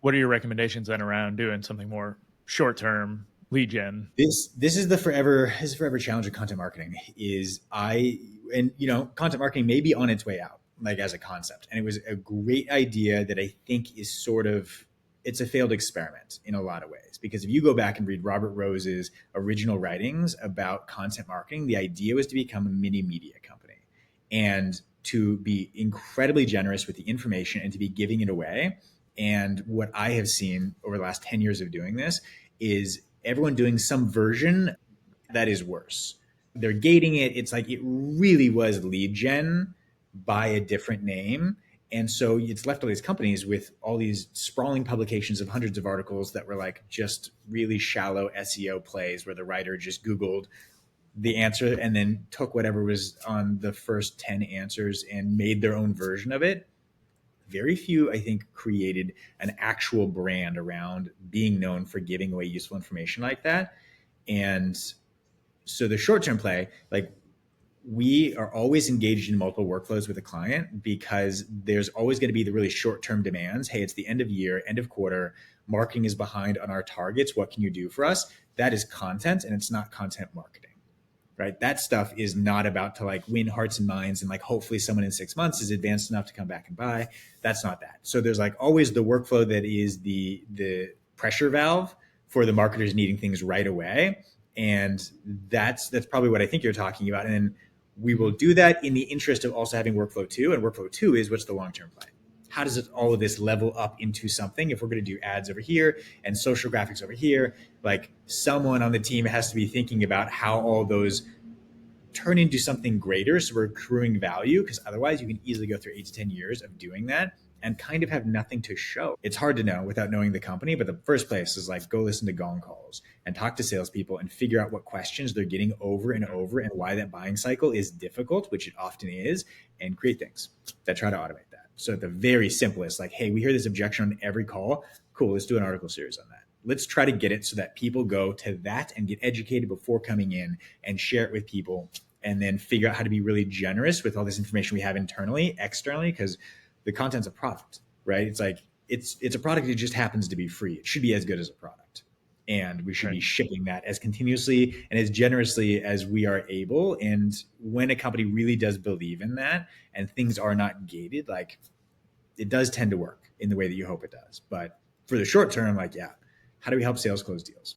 What are your recommendations then around doing something more short term lead gen? This is the forever challenge of content marketing is I and you know content marketing may be on its way out like as a concept, and it was a great idea that I think is sort of it's a failed experiment in a lot of ways, because if you go back and read Robert Rose's original writings about content marketing, the idea was to become a mini media company and to be incredibly generous with the information and to be giving it away. And what I have seen over the last 10 years of doing this is everyone doing some version that is worse. They're gating it. It's like it really was lead gen by a different name. And so it's left all these companies with all these sprawling publications of hundreds of articles that were like just really shallow SEO plays where the writer just Googled the answer and then took whatever was on the first 10 answers and made their own version of it. Very few, I think, created an actual brand around being known for giving away useful information like that. And so the short term play, like we are always engaged in multiple workflows with a client because there's always going to be the really short term demands. Hey, it's the end of year, end of quarter, marketing is behind on our targets. What can you do for us? That is content, and it's not content marketing, right? That stuff is not about to like win hearts and minds and like hopefully someone in 6 months is advanced enough to come back and buy. That's not that. So there's like always the workflow that is the pressure valve for the marketers needing things right away. And that's probably what I think you're talking about. And we will do that in the interest of also having workflow two. And workflow two is what's the long-term play? How does all of this level up into something? If we're going to do ads over here and social graphics over here, like someone on the team has to be thinking about how all those turn into something greater. So we're accruing value, because otherwise you can easily go through 8 to 10 years of doing that and kind of have nothing to show. It's hard to know without knowing the company, but the first place is like go listen to gong calls and talk to salespeople and figure out what questions they're getting over and over and why that buying cycle is difficult, which it often is, and create things that try to automate that. So at the very simplest, like, hey, we hear this objection on every call. Cool, let's do an article series on that. Let's try to get it so that people go to that and get educated before coming in and share it with people, and then figure out how to be really generous with all this information we have internally, externally, because the content's a product, right? It's like it's a product that just happens to be free. It should be as good as a product. And we should Right. be shipping that as continuously and as generously as we are able. And when a company really does believe in that and things are not gated, like it does tend to work in the way that you hope it does. But for the short term, like, yeah, how do we help sales close deals?